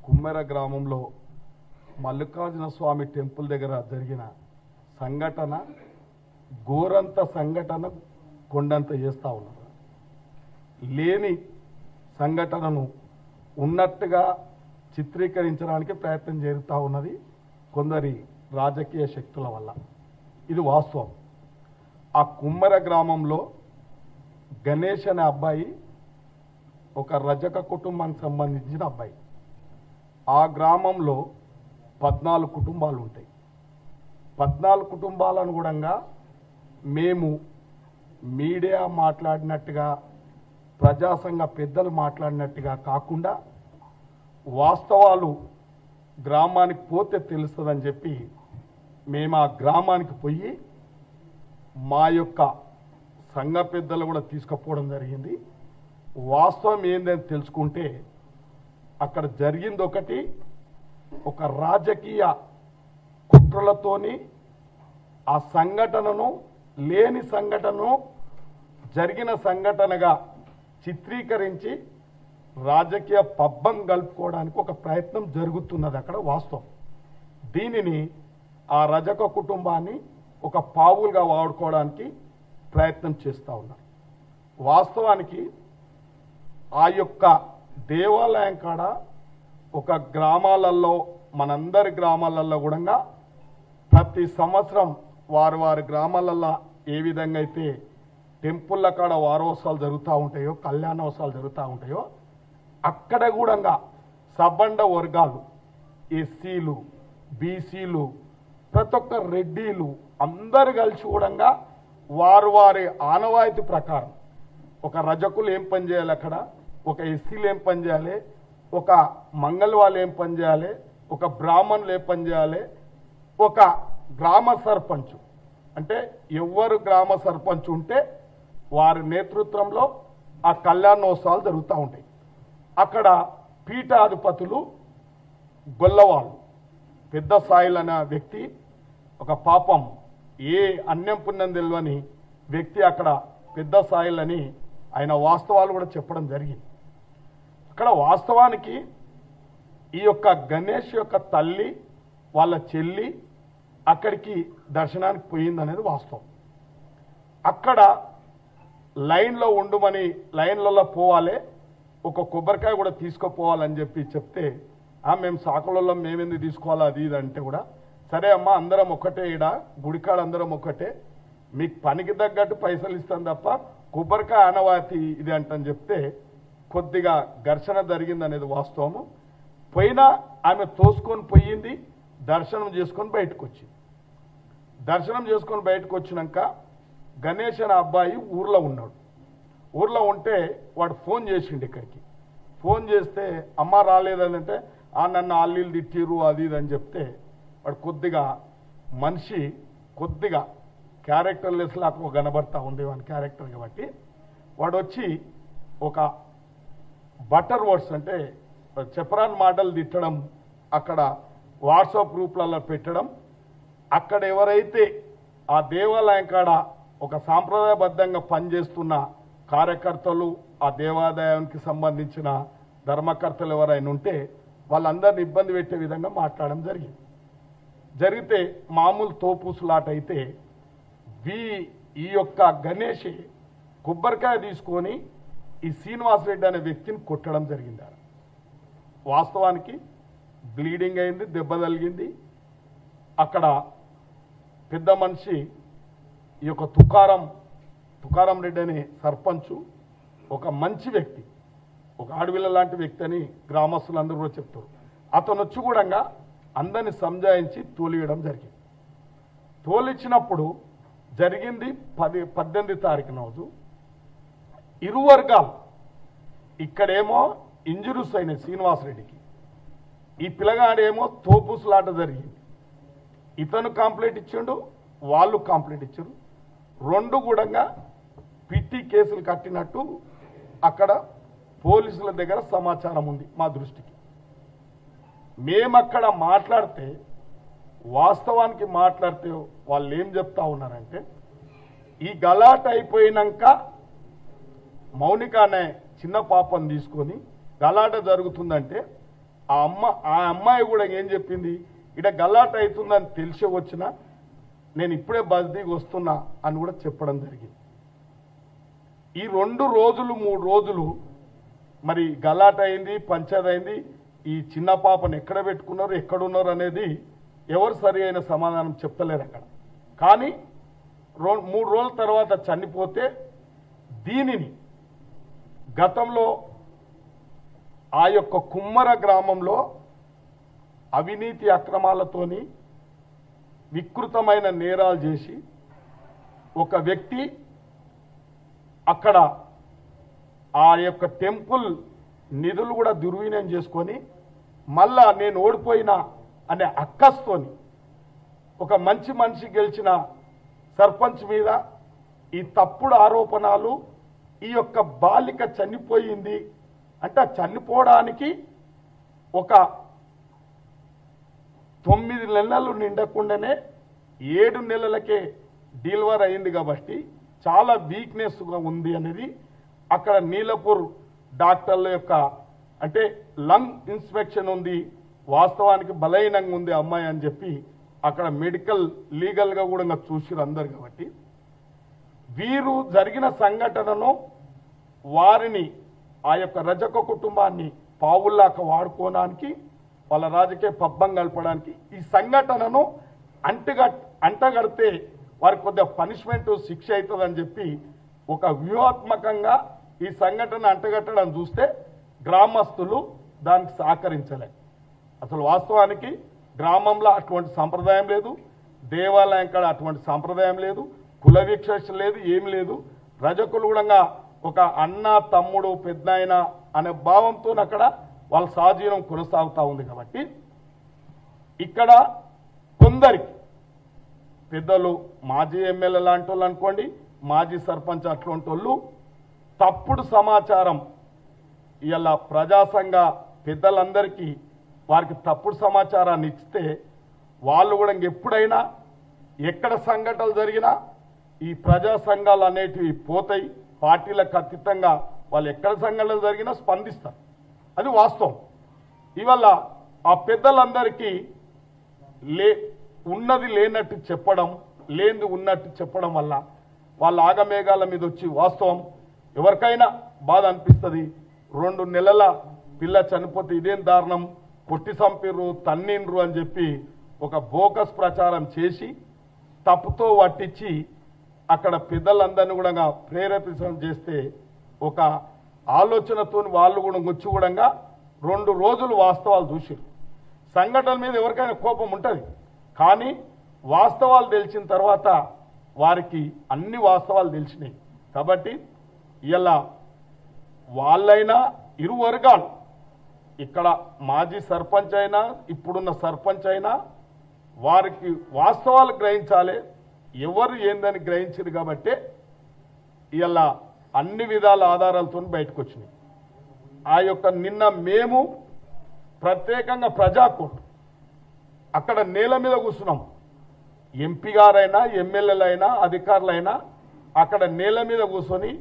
కుమ్మెర గ్రామంలో మల్లికార్జున స్వామి టెంపుల్ దగ్గర జరిగిన సంఘటన ఘోరంత సంఘటన కొండంత చేస్తూ ఉన్నారు. లేని సంఘటనను ఉన్నట్టుగా చిత్రీకరించడానికి ప్రయత్నం జరుగుతూ ఉన్నది కొందరి రాజకీయ శక్తుల వల్ల. ఇది వాస్తవం. ఆ కుమ్మెర గ్రామంలో గణేష్ అనే అబ్బాయి ఒక రజక కుటుంబానికి సంబంధించిన అబ్బాయి. ఆ గ్రామంలో 14 కుటుంబాలు ఉంటాయి. 14 కుటుంబాల అనుగుణంగా మేము మీడియా మాట్లాడినట్టుగా ప్రజాసంఘ పెద్దలు మాట్లాడినట్టుగా కాకుండా వాస్తవాలు గ్రామానికి పోతే తెలుస్తుందని చెప్పి మేము ఆ గ్రామానికి పోయి మా యొక్క సంఘ పెద్దలు కూడా తీసుకుపోవడం జరిగింది. వాస్తవం ఏందని తెలుసుకుంటే అక్కడ జరిగింది ఒకటి, ఒక రాజకీయ కుట్రలతోని ఆ సంఘటనను లేని సంఘటనను జరిగిన సంఘటనగా చిత్రీకరించి రాజకీయ పబ్బం గలుపుకోవడానికి ఒక ప్రయత్నం జరుగుతున్నది అక్కడ వాస్తవం. దీనిని ఆ రజక కుటుంబాన్ని ఒక పావులుగా వాడుకోవడానికి ప్రయత్నం చేస్తూ ఉన్నారు. వాస్తవానికి ఆ యొక్క దేవాలయం కాడ ఒక గ్రామాలలో మనందరి గ్రామాలలో కూడా ప్రతి సంవత్సరం వారి గ్రామాలలో ఏ విధంగా అయితే టెంపుల్ల కాడ వారోత్సవాలు జరుగుతూ ఉంటాయో, కళ్యాణోత్సవాలు జరుగుతూ ఉంటాయో, అక్కడ కూడా సబ్బండ వర్గాలు, ఎస్సీలు, బీసీలు, ప్రతి ఒక్క రెడ్డిలు అందరు కలిసి కూడా వారి ఆనవాయితీ ప్రకారం ఒక రజకులు ఏం పని చేయాలి, అక్కడ ఒక ఎస్సీలు ఏం పని చేయాలి, ఒక మంగళ వాళ్ళు ఏం పని చేయాలి, ఒక బ్రాహ్మణులు ఏం పని చేయాలి, ఒక గ్రామ సర్పంచ్ అంటే ఎవరు గ్రామ సర్పంచ్ ఉంటే వారి నేతృత్వంలో ఆ కళ్యాణోత్సవాలు జరుగుతూ ఉంటాయి. అక్కడ పీఠాధిపతులు గొల్లవాళ్ళు పెద్ద సాయిల్ అనే వ్యక్తి, ఒక పాపం ఏ అన్యం పుణ్యం తెలియని వ్యక్తి అక్కడ పెద్ద సాయిల్ అని ఆయన వాస్తవాలు కూడా చెప్పడం జరిగింది. అక్కడ వాస్తవానికి ఈ యొక్క గణేష్ యొక్క తల్లి వాళ్ళ చెల్లి అక్కడికి దర్శనానికి పోయిందనేది వాస్తవం. అక్కడ లైన్లో ఉండమని, లైన్లలో పోవాలి, ఒక కొబ్బరికాయ కూడా తీసుకుపోవాలని చెప్తే మేము సాకులలో మేమెందుకు తీసుకోవాలి అది ఇది అంటే కూడా సరే అమ్మ అందరం ఒకటే, ఈడ గుడికాడ అందరం ఒకటే, మీకు పనికి తగ్గట్టు పైసలు ఇస్తాను తప్ప కొబ్బరికాయ ఆనవాతి ఇది అంటని చెప్తే కొద్దిగా ఘర్షణ జరిగింది అనేది వాస్తవము. పోయినా ఆమె తోసుకొని పోయింది, దర్శనం చేసుకొని బయటకు వచ్చింది. దర్శనం చేసుకొని బయటకు వచ్చినాక గణేష్ అనే అబ్బాయి ఊర్లో ఉన్నాడు. ఊర్లో ఉంటే వాడు ఫోన్ చేసిండు ఇక్కడికి. ఫోన్ చేస్తే అమ్మ రాలేదంటే నన్ను ఆల్లీలు తిట్టిరు అది ఇది అని చెప్తే వాడు కొద్దిగా మనిషి కొద్దిగా క్యారెక్టర్ లెస్ లాగా కనబడతా ఉంది వాని క్యారెక్టర్ కాబట్టి వాడు వచ్చి ఒక బటర్ వర్డ్స్ అంటే చెప్పరాని మాటలు తిట్టడం, అక్కడ వాట్సాప్ గ్రూప్లలో పెట్టడం, అక్కడ ఎవరైతే ఆ దేవాలయం కాడ ఒక సాంప్రదాయబద్ధంగా పనిచేస్తున్న కార్యకర్తలు, ఆ దేవాలయానికి సంబంధించిన ధర్మకర్తలు ఎవరైనా ఉంటే వాళ్ళందరినీ ఇబ్బంది పెట్టే విధంగా మాట్లాడడం జరిగితే మామూలు తోపూసులాట అయితే ఈ యొక్క గణేష్ కొబ్బరికాయ తీసుకొని ఈ శ్రీనివాసరెడ్డి అనే వ్యక్తిని కొట్టడం జరిగింది. వాస్తవానికి బ్లీడింగ్ అయింది, దెబ్బ తగిలింది. అక్కడ పెద్ద మనిషి ఈ యొక్క తుకారం రెడ్డి అనే సర్పంచు ఒక మంచి వ్యక్తి, ఒక ఆడవిల్ల లాంటి వ్యక్తి అని గ్రామస్తులందరూ కూడా చెప్తారు. అతను వచ్చి కూడా అందరినీ సంజాయించి తోలియడం జరిగింది. తోలిచ్చినప్పుడు జరిగింది 18 తారీఖున రోజు ఇరు వర్గాలు ఇక్కడేమో ఇంజురీస్ అయినాయి శ్రీనివాసరెడ్డికి, ఈ పిల్లగాడేమో తోపుసులాట జరిగింది. ఇతను కంప్లైంట్ ఇచ్చిండు, వాళ్ళు కంప్లైంట్ ఇచ్చారు. రెండు కూడా పిటి కేసులు కట్టినట్టు అక్కడ పోలీసుల దగ్గర సమాచారం ఉంది మా దృష్టికి. మేమక్కడ మాట్లాడితే వాస్తవానికి మాట్లాడితే వాళ్ళు ఏం చెప్తా ఉన్నారంటే ఈ గలాట అయిపోయినాక మౌనిక అనే చిన్న పాపను తీసుకొని గలాట జరుగుతుందంటే ఆ అమ్మాయి కూడా ఏం చెప్పింది, ఇడ గల్లాట అవుతుందని తెలిసి వచ్చినా నేను ఇప్పుడే బస్ దిగి వస్తున్నా అని కూడా చెప్పడం జరిగింది. ఈ 2 రోజులు 3 రోజులు మరి గల్లాట అయింది, పంచాయతీ అయింది. ఈ చిన్న పాపను ఎక్కడ పెట్టుకున్నారు, ఎక్కడున్నారు అనేది ఎవరు సరి అయిన సమాధానం చెప్తలేరు అక్కడ. కానీ 3 రోజుల తర్వాత చనిపోతే దీనిని గతంలో ఆ యొక్క కుమ్మర గ్రామంలో అవినీతి అక్రమాలతోని వికృతమైన నేరాలు చేసి ఒక వ్యక్తి అక్కడ ఆ యొక్క టెంపుల్ నిధులు కూడా దుర్వినియోగం చేసుకొని మళ్ళా నేను ఓడిపోయినా అనే అక్కస్తోని ఒక మంచి మనిషి గెలిచిన సర్పంచ్ మీద ఈ తప్పుడు ఆరోపణలు, ఈ యొక్క బాలిక చనిపోయింది అంటే చనిపోవడానికి ఒక 9 నెలలు నిండకుండానే 7 నెలలకే డెలివరీ అయింది కాబట్టి చాలా వీక్నెస్గా ఉంది అనేది అక్కడ నీలపూర్ డాక్టర్ల యొక్క అంటే లంగ్ ఇన్స్పెక్షన్ ఉంది, వాస్తవానికి బలహీనంగా ఉంది అమ్మాయి అని చెప్పి అక్కడ మెడికల్ లీగల్గా కూడా చూసిరు అందరు. కాబట్టి వీరు జరిగిన సంఘటనను వారిని ఆ యొక్క రజక కుటుంబాన్ని పావుల్లాక వాడుకోవడానికి వాళ్ళ రాజకీయ పబ్బం గడపడానికి ఈ సంఘటనను అంటగడితే వారికి కొద్దిగా పనిష్మెంట్ శిక్ష అవుతుందని చెప్పి ఒక వ్యూహాత్మకంగా ఈ సంఘటన అంటగట్టడం చూస్తే గ్రామస్తులు దానికి సహకరించలే. అసలు వాస్తవానికి గ్రామంలో అటువంటి సంప్రదాయం లేదు, దేవాలయం కాడ అటువంటి సంప్రదాయం లేదు, కుల వివక్ష లేదు, ఏం లేదు. రజకులు కూడా ఒక అన్న తమ్ముడు పెద్దనాయన అనే భావంతో అక్కడ వాళ్ళ సహజీవనం కొనసాగుతూ ఉంది. కాబట్టి ఇక్కడ కొందరికి పెద్దలు మాజీ ఎమ్మెల్యే లాంటి వాళ్ళు అనుకోండి, మాజీ సర్పంచ్ అట్లాంటి వాళ్ళు తప్పుడు సమాచారం ఇలా ప్రజాసంఘ పెద్దలందరికీ వారికి తప్పుడు సమాచారాన్ని ఇస్తే వాళ్ళు కూడా ఎప్పుడైనా ఎక్కడ సంఘటనలు జరిగినా ఈ ప్రజా సంఘాలు అనేటివి పోతాయి, పార్టీలకు అతీతంగా వాళ్ళు ఎక్కడ సంఘటనలు జరిగినా స్పందిస్తారు, అది వాస్తవం. ఇవాళ ఆ పెద్దలందరికీ ఉన్నది లేనట్టు చెప్పడం, లేనిది ఉన్నట్టు చెప్పడం వల్ల వాళ్ళ ఆగమేఘాల మీద వచ్చి వాస్తవం ఎవరికైనా బాధ అనిపిస్తుంది. 2 నెలల పిల్ల చనిపోతే ఇదేం దారుణం, కొట్టి చంపిర్రు, తన్నిండ్రు అని చెప్పి ఒక బోకస్ ప్రచారం చేసి తప్పుతో పట్టించి అక్కడ పెద్దలందరినీ కూడా ప్రేరేపించడం చేస్తే ఒక ఆలోచనతో వాళ్ళు కూడా వచ్చి కూడా 2 రోజులు వాస్తవాలు చూసారు. సంఘటన మీద ఎవరికైనా కోపం ఉంటుంది, కానీ వాస్తవాలు తెలిసిన తర్వాత వారికి అన్ని వాస్తవాలు తెలిసినాయి. కాబట్టి ఇలా వాళ్ళైనా ఇరు వర్గాలు, ఇక్కడ మాజీ సర్పంచ్ అయినా ఇప్పుడున్న సర్పంచ్ అయినా వారికి వాస్తవాలు గ్రహించాలి, ఎవరు ఏందని గ్రహించారు. కాబట్టి ఇలా అన్ని విధాల ఆధారాలతో బయటకు వచ్చినాయి. ఆ యొక్క నిన్న మేము ప్రత్యేకంగా ప్రజాకోర్టు అక్కడ నేల మీద కూర్చున్నాం, ఎంపీ గారైనా ఎమ్మెల్యేలైనా అధికారులైనా అక్కడ నేల మీద కూర్చొని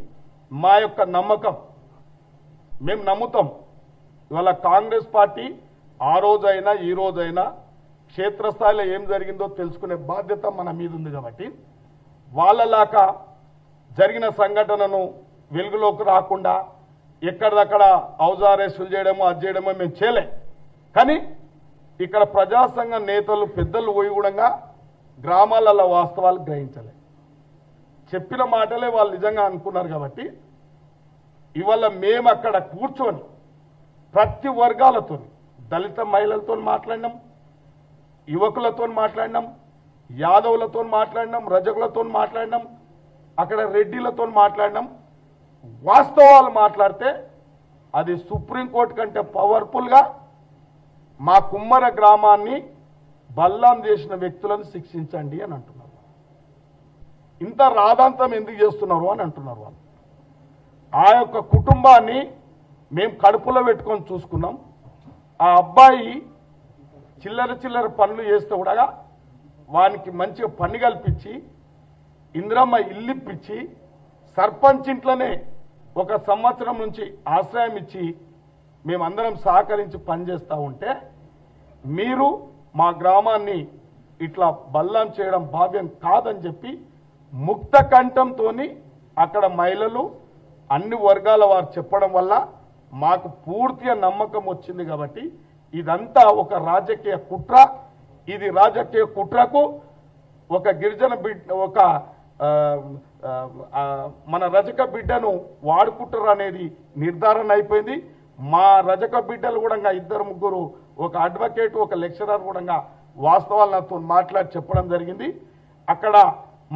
మా యొక్క నమ్మకం మేము నమ్ముతాం. ఇవాళ కాంగ్రెస్ పార్టీ ఆ రోజైనా ఈ రోజైనా క్షేత్రస్థాయిలో ఏం జరిగిందో తెలుసుకునే బాధ్యత మన మీద ఉంది. కాబట్టి వాళ్ళలాగా జరిగిన సంఘటనను వెలుగులోకి రాకుండా ఎక్కడిదక్కడ ఔజారేసులు చేయడమో అది చేయడమో మేము చేయలే. కానీ ఇక్కడ ప్రజాసంఘ నేతలు పెద్దలు పోయి కూడా గ్రామాలలో వాస్తవాలు గ్రహించలే, చెప్పిన మాటలే వాళ్ళు నిజంగా అనుకున్నారు. కాబట్టి ఇవాళ మేము అక్కడ కూర్చొని ప్రతి వర్గాలతో, దళిత మహిళలతో మాట్లాడినాం, యువకులతో మాట్లాడినాం, యాదవులతో మాట్లాడినాం, రజకులతో మాట్లాడినాం, అక్కడ రెడ్డిలతో మాట్లాడినాం. వాస్తవాలు మాట్లాడితే అది సుప్రీంకోర్టు కంటే పవర్ఫుల్గా మా కుమ్మర గ్రామాన్ని బల్లాం చేసిన వ్యక్తులను శిక్షించండి అని అంటున్నారు. ఇంత రాదాంతం ఎందుకు చేస్తున్నారు అని అంటున్నారు వాళ్ళు. ఆ యొక్క కుటుంబాన్ని మేము కడుపులో పెట్టుకొని చూసుకున్నాం. ఆ అబ్బాయి చిల్లర పనులు చేస్తే కూడా వానికి మంచిగా పని కల్పించి ఇందిరమ్మ ఇల్లు ఇప్పించి సర్పంచ్ ఇంట్లోనే 1 సంవత్సరం నుంచి ఆశ్రయం ఇచ్చి మేమందరం సహకరించి పనిచేస్తూ ఉంటే మీరు మా గ్రామాన్ని ఇట్లా బల్లం చేయడం భావ్యం కాదని చెప్పి ముక్త కంఠంతో అక్కడ మహిళలు అన్ని వర్గాల వారు చెప్పడం వల్ల మాకు పూర్తిగా నమ్మకం వచ్చింది. కాబట్టి ఇదంతా ఒక రాజకీయ కుట్ర. ఇది రాజకీయ కుట్రకు ఒక గిరిజన బిడ్డ ఒక మన రజక బిడ్డను వాడుకుంటారు అనేది నిర్ధారణ అయిపోయింది. మా రజక బిడ్డలు కూడా ఇద్దరు ముగ్గురు, ఒక అడ్వకేట్ ఒక లెక్చరర్ కూడా వాస్తవాలు నాతో మాట్లాడి చెప్పడం జరిగింది. అక్కడ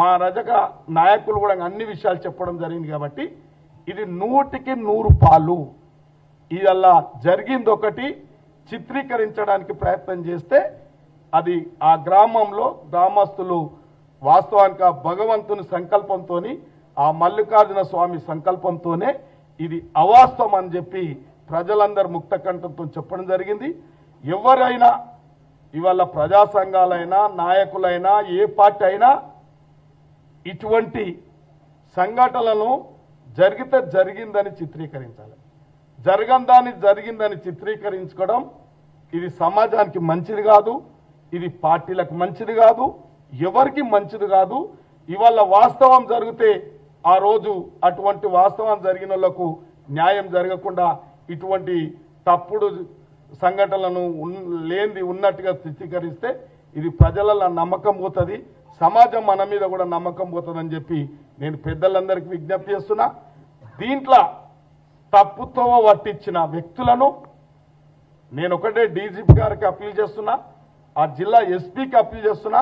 మా రజక నాయకులు కూడా అన్ని విషయాలు చెప్పడం జరిగింది. కాబట్టి ఇది 100కి 100 పాలు. ఇలా జరిగింది ఒకటి చిత్రీకరించడానికి ప్రయత్నం చేస్తే అది ఆ గ్రామంలో గ్రామస్తులు వాస్తవానికి ఆ భగవంతుని సంకల్పంతో ఆ మల్లికార్జున స్వామి సంకల్పంతోనే ఇది అవాస్తవం అని చెప్పి ప్రజలందరూ ముక్త కంఠంతో చెప్పడం జరిగింది. ఎవరైనా ఇవాళ ప్రజా సంఘాలైనా నాయకులైనా ఏ పార్టీ అయినా ఇటువంటి సంఘటనలను జరిగితే జరిగిందని చిత్రీకరించాలి. జరగందాన్ని జరిగిందని చిత్రీకరించుకోవడం ఇది సమాజానికి మంచిది కాదు, ఇది పార్టీలకు మంచిది కాదు, ఎవరికి మంచిది కాదు. ఇవాళ వాస్తవం జరిగితే ఆ రోజు అటువంటి వాస్తవం జరిగిన వాళ్ళకు న్యాయం జరగకుండా ఇటువంటి తప్పుడు సంఘటనలను లేనిది ఉన్నట్టుగా చిత్రీకరిస్తే ఇది ప్రజలలో నమ్మకం పోతుంది, సమాజం మన మీద కూడా నమ్మకం పోతుందని చెప్పి నేను పెద్దలందరికీ విజ్ఞప్తి చేస్తున్నా. దీంట్లో తప్పుతో పట్టించిన వ్యక్తులను నేను ఒకటే డీజీపీ గారికి అప్పీల్ చేస్తున్నా, ఆ జిల్లా ఎస్పీకి అప్పీల్ చేస్తున్నా.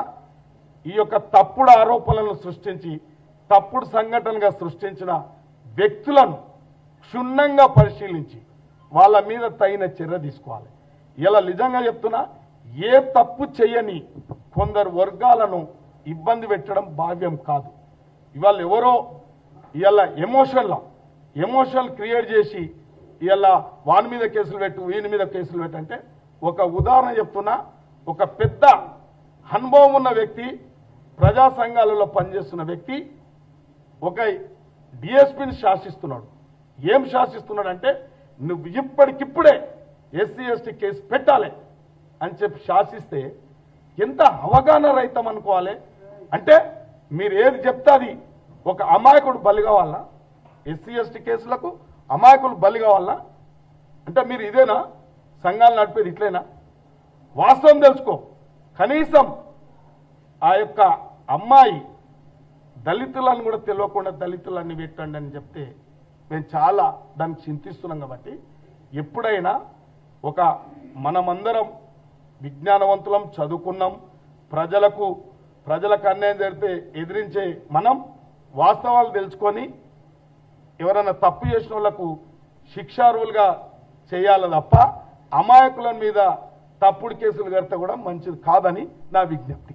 ఈ యొక్క తప్పుడు ఆరోపణలను సృష్టించి తప్పుడు సంఘటనగా సృష్టించిన వ్యక్తులను క్షుణ్ణంగా పరిశీలించి వాళ్ళ మీద తగిన చర్య తీసుకోవాలి. ఇలా నిజంగా చెప్తున్నా, ఏ తప్పు చేయని కొందరు వర్గాలను ఇబ్బంది పెట్టడం భావ్యం కాదు. ఇవాళ ఎవరో ఇవాళ ఎమోషనల్ క్రియేట్ చేసి ఇవాళ వాని మీద కేసులు పెట్టు వీని మీద కేసులు పెట్టంటే, ఒక ఉదాహరణ చెప్తున్నా, ఒక పెద్ద అనుభవం ఉన్న వ్యక్తి, ప్రజా సంఘాలలో పనిచేస్తున్న వ్యక్తి ఒక డిఎస్పీని శాసిస్తున్నాడు. ఏం శాసిస్తున్నాడంటే, నువ్వు ఇప్పటికిప్పుడే ఎస్సీ ఎస్టీ కేసు పెట్టాలి అని చెప్పి శాసిస్తే ఎంత అవగాహన రహితం అనుకోవాలి. అంటే మీరు ఏది చెప్తే అది ఒక అమాయకుడు బలి కావాలా? ఎస్సీ ఎస్టీ కేసులకు అమాయకులు బలి కావాలా? అంటే మీరు ఇదేనా సంఘాలు నడిపేది? ఇట్లేనా? వాస్తవం తెలుసుకో. కనీసం ఆ యొక్క అమ్మాయి దళితులను కూడా తెలియకుండా దళితులన్నీ పెట్టండి అని చెప్తే మేము చాలా దాన్ని చింతిస్తున్నాం. కాబట్టి ఎప్పుడైనా ఒక మనమందరం విజ్ఞానవంతులం, చదువుకున్నాం, ప్రజలకు అన్యాయం జరిగితే ఎదిరించే మనం వాస్తవాలు తెలుసుకొని ఎవరైనా తప్పు చేసిన వాళ్ళకు శిక్షార్హులుగా చేయాలి తప్ప అమాయకుల మీద తప్పుడు కేసులు కడితే కూడా మంచిది కాదని నా విజ్ఞప్తి.